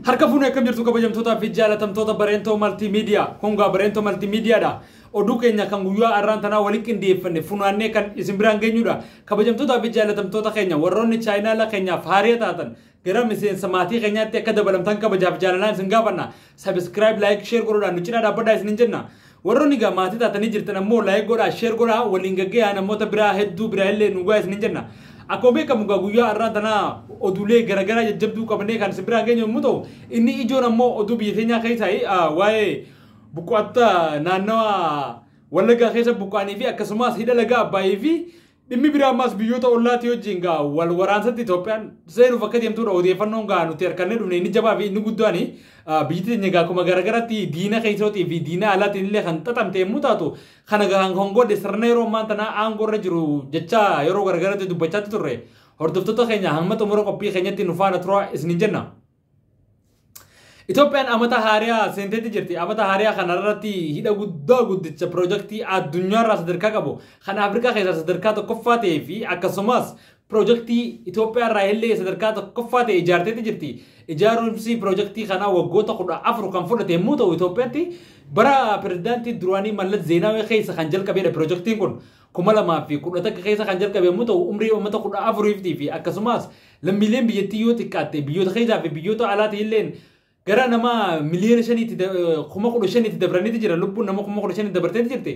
Harka fuunee akkam jirtu kabajamtoota fi jaalatamtoota Bareentoo Multimedia. Kungaa Bareentoo Multimedia dha. Oduu keenya kan guyyaa arraan tanaa walitti qindeeffanne funaannee kan isin biraan geenyudha. Kabajamtoota fi jaalatamtoota keenya warroonni chaayinaala keenyaaf haarii taatan gara miseensa maatii keenyaatti akka dabalamtan kabajaaf jaalalaan isin gaafanna. Subscribe, like, share godhuudhaan nu cinaa dhaabbadhaa isin jenna. Warroonni gaa maatii taatanii jirtan ammoo like godhaa, share godhaa, waliin gagga'aa namoota biraa hedduu biraa illee nu gaa isin jenna. Akkuma beekamu guyyaa arraan tanaa oduulee garagaraa jajjabduu qabnee kan isin biraan geenyu yommuu ta'u, inni ijoon ammoo oduu biyya keenyaa keessaa waa'ee buqqaata naannawa Wallaggaa keessa buqqaanii fi akkasumas hidha laga Abbaayii fi dhimmi biraa ammas biyyoota ollaatii wajjin gaa wal waraansatti Itoophiyaan seenuuf akka deemtudha. Odeeffannoon gaa nuti harkannee dhufne inni jabaa fi inni guddaani biyyi teenya gaa akkuma garagaraatti diina keessootii fi diina alaatiin illee kan xaxamte yommuu taatu kana gaa hongoodde sirna yeroo ammaan tanaa aangoorra jiru jecha yeroo garagaraatti dubbachaatti turre. Hordoftoota keenya hamma xumura qophii keenyatti nu faana tura isinin jenna. Itoophiyaan amata haaraa seenteetti jirti. Amata haaraa kanarratti hidha guddaa guddicha piroojeektii addunyaarraa sadarkaa qabu kan Afrikaa keessaa sadarkaa tokkoffaa ta'ee fi akkasumas piroojeektii Itoophiyaarraa illee sadarkaa tokkoffaa ta'e ijaarteetti jirti. Ijaarumsi piroojeektii kanaa waggoota 14 kan fudhate yommuu ta'u Itoophiyaatti bara pirezidaantii duraanii Mallas Zeenaawii keessa kan jalqabedha piroojeektiin kun. 2011 keessa kan jalqabe yommuu ta'u umrii uummata 14 fi akkasumas lammiileen biyyattii yoo xiqqaatte biyyoota keessaa fi biyyoota alaatii illee gara nama miliyoona 5,500 dabraniiti jira. Lubbuun nama 5,500 dabarteeti jirti.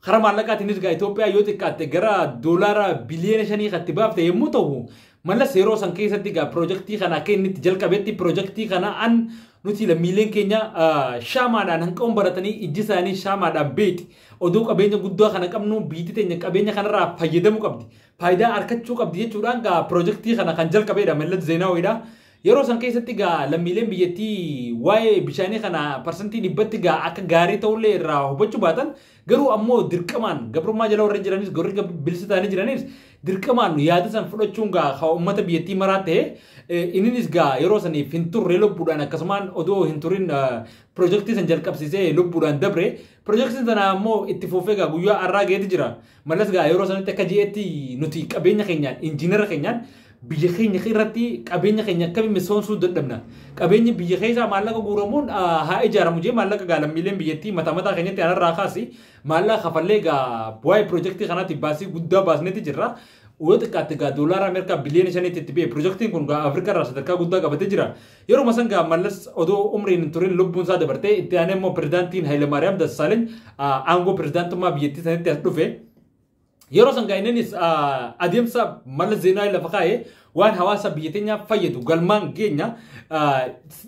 Karaa maallaqaatiinis gaa Itoophiyaa yoo xiqqaatte gara doolaara biliyoona 5 kan itti baafte yommuu ta'u Mallas yeroo san keessatti gaa piroojeektii kana akka inni itti jalqabetti piroojeektii kana an nuti lammiileen keenya shaamaadhaan hanqaawwan baratanii ijji isaanii shaamaadhaan beeti. Oduu qabeenya guddaa kana qabnu biyyi teenya qabeenya kanarraa fayyadamuu qabdi. Faayidaa argachuu qabdi jechuudhaan gaa piroojeektii kana kan jalqabedha Mallas Zeenaawiidha. Yeroo san keessatti gaa lammiileen biyyattii waa'ee bishaanii kana parsantii dhibbatti gaa akka gaarii ta'ullee irraa hubachuu baatan garuu ammoo dirqamaan gabrummaa jala warra jiranis gorri bilisa ta'anii jiranis dirqamaan yaada san fudhachuun gaa uummata biyyattii maraa ta'e innis gaa yeroo saniif hin turre lubbuudhaan akkasumaan odoo hin turin piroojeektii san jalqabsiisee lubbuudhaan dabre piroojeektiin sana ammoo itti fufee gaa guyyaa har'aa ga'eeti jira. Mallas gaa yeroo sanitti akka je'etti nuti qabeenya keenyaan injiinara keenyaan biyya keenya irratti qabeenya keenya akkamiin misoomsuu dadhabna. Qabeenyi biyya keessaa maallaqa guuramuun haa ijaaramu jee maallaqa gaa lammiileen biyyattii mataa keenyatti anarraa kaasi maallaqa kafallee gaa waa'ee piroojeektii kanaatti baasii guddaa baasneeti jirra. Yoo xiqqaatte gaa doolaara Ameerikaa biliyoona 5 itti ba'e piroojeektiin kun gaa Afrikaarraa sadarkaa guddaa qabatee jira. Yeroo masan gaa Mallas odoo umriin hin turin lubbuun isaa dabartee itti aanee immoo pirezidaantiin Hayilemaariyaam Dassaaleny aangoo pirezidaantummaa biyyattii sanitti as dhufe. Yeroo san gaa innis adeemsa Mallas Zeenaawii lafa kaa'ee waan hawaasa biyya teenyaa fayyadu galmaan keenya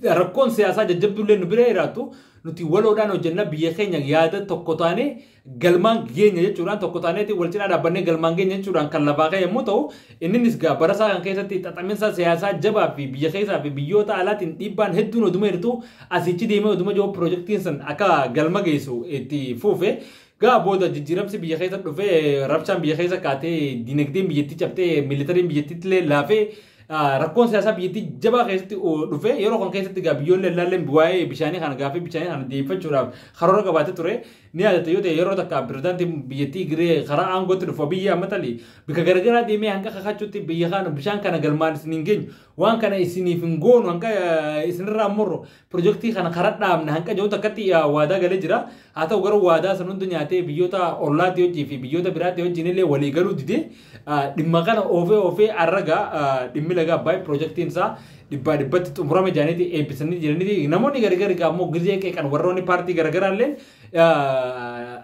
rakkoon siyaasaa jajjabdullee nu bira jiraatu nuti waloodhaan hojjenna biyya keenya yaada tokko taanee galmaan keenya jechuudhaan tokko taaneeti wal cinaa dhaabbannee galmaan keenya jechuudhaan kan lafaa ka'e yommuu ta'u innis gaa barasaa kan keessatti xaxaminsa siyaasaa jabaa fi biyya keessaa fi biyyoota alaatiin dhiibbaan hedduun oduma jirtu asichi deemee oduma jiru piroojeektiin san akka galma geessu itti fuufe. Gaa booda jijjiiramsi biyya keessa dhufee rabshaan biyya keessa kaatee dinagdeen biyyattii cabtee militariin biyyattiitti illee laafee rakkoon siyaasaa biyyattii jabaa keessatti dhufe yeroo kan keessatti gaa biyyoonni ilaalleen waa'ee bishaanii kana gaafii bishaanii kana deeffachuudhaaf karoora qabaatee ture ni yaadata yoo ta'e yeroo takka pirezidaantiin biyyattii giree karaa aangootti dhufa biyya ammatali bika garagaraa deemee hanga kakachuutti biyya kana bishaan kana galmaan isin hin geenyu waan kana isiniif hin goonu hanga isinirraa morro piroojeektii kana karaa dhaabna hanga jiru takkatti waadaa galee jira. Haa ta'u garuu waadaa san hundi nyaatee biyyoota ollaatii hojii fi biyyoota biraatti hojiin illee walii galuu didee dhimma kana oofee arragaa dhimmi laga Abbaayii piroojeektiin isaa dhibbatti xumurame jaaniiti eebbisanii jiraniiti. Namoonni garagarii ammoo gizee qeeqan warroonni paartii garagaraa illee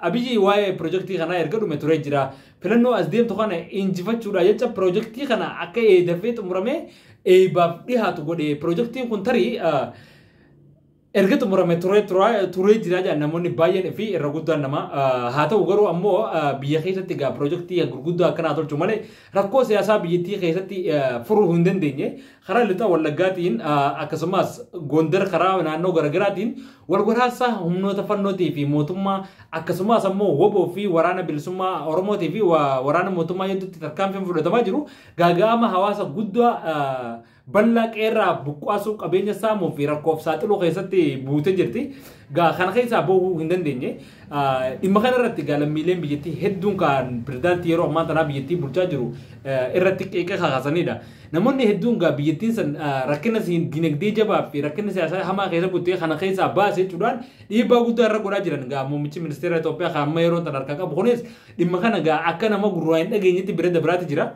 Abiyyi waa'ee piroojeektii kanaa erga dhume ture jira. Filannoo as deemtu kana injifachuudha jecha piroojeektii kana akka dafee xumurame eebbaaf dhihaatu godhe. Piroojeektiin kun tarii erga xumurame turee jira jedhan namoonni baay'een fi irra guddaan nama. Haa ta'u garuu ammoo biyya keessatti gaa piroojeektii gurguddaa akkanaa tolchu malee rakkoo siyaasaa biyyattii keessatti furuu hin dandeenye karaa lixa Wallaggaatiin akkasumas Gondar karaa naannoo garagaraatiin wal waraansa humnoota fannootii fi mootummaa akkasumas ammoo woboo fi waraana bilisummaa Oromootii fi waraana mootummaa hedduutti tarkaanfiin fudhatamaa jiru gaaga'ama hawaasa guddaa balla qeerraa buqqaasuu qabeenya saamuu fi rakkoof saaxiluu keessatti buutee jirti. Gaa kana keessaa bahuu hin dandeenye. Dhimma kana irratti gaa lammiileen biyyattii hedduun kan pirezidaantii yeroo ammaa tanaa biyyattii bulchaa jiru irratti qeeqa kaasanidha. Namoonni hedduun gaa biyyattiin san rakkina dinagdee jabaa fi rakkina siyaasaa hamaa keessa buutee kana keessaa baasee jechuudhaan dhiibbaa guddaa irra godhaa jiran gaa muummichi ministeera Itoophiyaa kan amma yeroo tan harkaa qabu kunis dhimma kana gaa akka nama gurraa hin dhageenyetti bira dabaraati jira.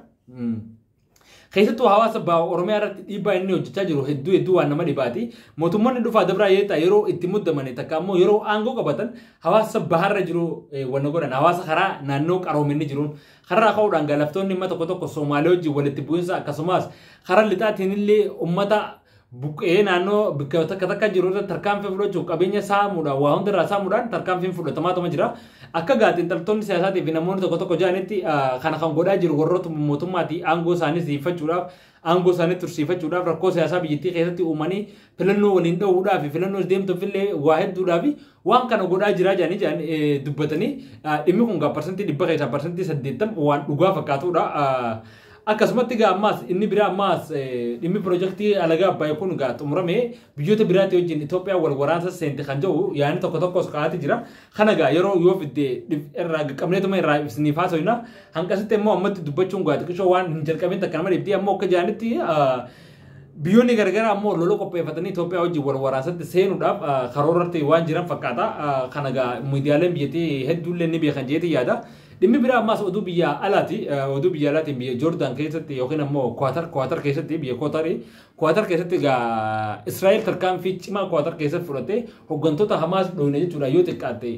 Keessattuu hawaasa Oromiyaa irratti dhiibbaa inni hojjechaa jiru hedduu waan nama dhibaati. Mootummoonni dhufaa dabraa yeroo itti muddaman takka ammoo yeroo aangoo qabatan hawaasa baharra jiru wanna godhan hawaasa karaa naannoo qaroominni jiruun karaa ka'uudhaan gaalaftoonni dhimma tokko Somaalee wajjin walitti bu'insa akkasumas karaa lixaatiin illee uummata buqqee naannoo bakka takka jiru irratti tarkaanfii fudhachuuf qabeenya saamuudhaan waa hundarraa saamuudhaan tarkaanfiin fudhatamaatuma jira. Akka xiinxaltoonni siyaasaatii fi namoonni tokko jedhanitti kana kan godhaa jiru warroota mootummaatii aangoo isaanii si'ifachuudhaaf aangoo isaanii tursiifachuudhaaf rakkoo siyaasaa biyyattii keessatti uumanii filannoo waliin dha'uudhaaf fi filannoo deemtuuf illee waa hedduudhaaf waan kana godhaa jiraa jedhanii dubbatanii dhimmi kun parsantii 100 keessaa parsantii 80 waan dhugaa fakkaatudha. Akkasumatti gaa ammaas inni biraa ammaas dhimmi piroojeektii alagaa Abbaayyaa kun gaa xumuramee biyyoota biraatti wajjin Itoophiyaa wal waraansa seente kan jiru yaani tokkos qabaatee jira. Kana gaa yeroo yoo fidde irraa qabneetuma irraa ibsiniif haasofna. Hanqasitti immoo ammatti dubbachuun gaa xiqqishoo waan hin jalqabin takka nama dhibdii ammoo akka jedhanitti biyyoonni garagaraa ammoo lola qopheeffatanii Itoophiyaa wajjin wal waraansatti seenuudhaaf karoorratti waan jiran fakkaata. Kana gaa miidiyaaleen biyyattii hedduullee ni beekan jeetii yaada. Dhimmi biraa ammaas oduu biyya alaatiin biyya Joordaan keessatti yookiin ammoo Kwaatar keessatti biyya Kwaatar keessatti gaa Israa'el tarkaanfii cimaa Kwaatar keessatti fudhattee hooggantoota Hamaas dhoowwine jechuudha yoo xiqqaatte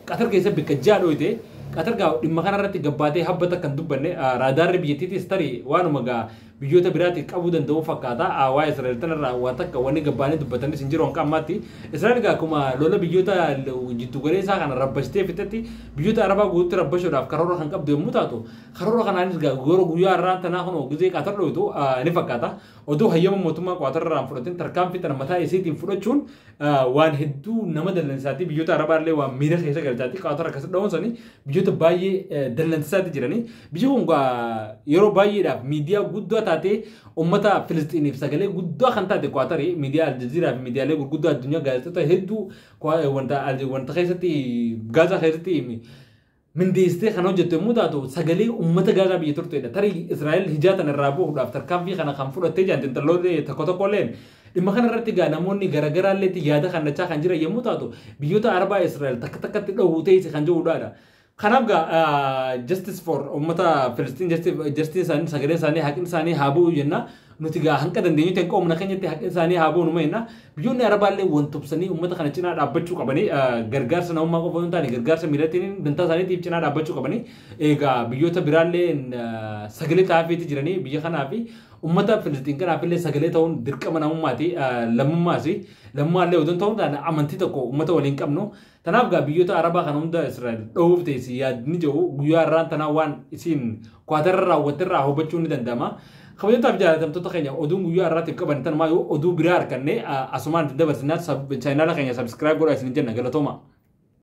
Qatar keessatti bakka ja'a dhoowwite Qatar gaa dhimma kanarratti gabbaatee habbata kan dubbanne raadaarri biyyattiitis tarii waanuma gaa biyyoota biraatti qabuu danda'u fakkaata. Waa Israa'el tanarraa waan takka wanni gabbaanii dubbatanis hin jiru hanqa ammaatti. Israa'el gaa akkuma lola biyyoota jiddu galeessaa kana rabbashtee fixatti biyyoota Arabaa guutuutti rabbashuudhaaf karoora kan qabdu yommuu taatu karoora kanaanis gaa guyyaa irraan tanaa kun gizee Qatar dhoowwitu ni fakkaata. Oduu hayyama mootummaa Qatar irraan fudhatin tarkaanfii tana mataa isiitiin fudhachuun waan hedduu nama dallansiisaati. Biyyoota Arabaa illee waan miira keessa galchaati. Qatar akkasii dhawunsanii biyyoota baay'ee dallansiisaati jiranii. Biyyi kun yeroo baay'eedhaaf miidiyaa guddaa taatee ummata Filistiiniif sagalee guddaa kan taate Qaatarii miidiyaa Aljaziiraa fi miidiyaalee gurguddaa addunyaa gaazexeessitoota hedduu wanta keessatti Gaazaa keessatti mindeessitee kan hojjettu yommuu taatu sagalee ummata Gaazaa biyya turteedha. Tarii Israa'el hijaatan irraa bu'uudhaaf tarkaanfii kana kan fudhattee jirti intalloonni tokkolleen dhimma kana irratti gaa namoonni garaagaraalleetti yaada kannachaa kan jiran yommuu taatu biyyoota Arabaa Israa'el takkatti dhowwutee kan jiruudhaadha. Kanaaf gaa justice for ummata Filistiin justice isaanii sagalee isaanii haqni isaanii haa bu'u jenna. Nuti gaa hanqa dandeenyu ta'e qoomna keenyatti haqni isaanii haa bu'u numa jenna. Biyyoonni Arabaallee wantobsanii ummata kana cinaa dhaabbachuu qabanii gargaarsa namummaa qofa hin taane gargaarsa miidhatiin dantaa isaaniitiif cinaa dhaabbachuu qabanii egaa biyyoota biraallee sagalee taafeetti jiranii biyya kanaa fi ummata Filistiin kanaaf illee sagalee ta'uun dirqama namummaati lammumaallee odoo ta'uun taane amantii tokko ummata waliin qabnu. Tanaaf gaa biyyoota Arabaa kan hunda Israa'el dhowwuuf ta'e yaadni jiru guyyaa irraan tanaa waan isiin Kwaatarra raawwatterraa hubachuun ni danda'ama. Kabajamtootaaf jaalatamtoota keenya oduun guyyaa irraatiif qaban tan maayuu oduu biraa harkanne asumaan dabarsinaa chaayinaala keenya sabskiraayib godhaa isin jenna galatooma.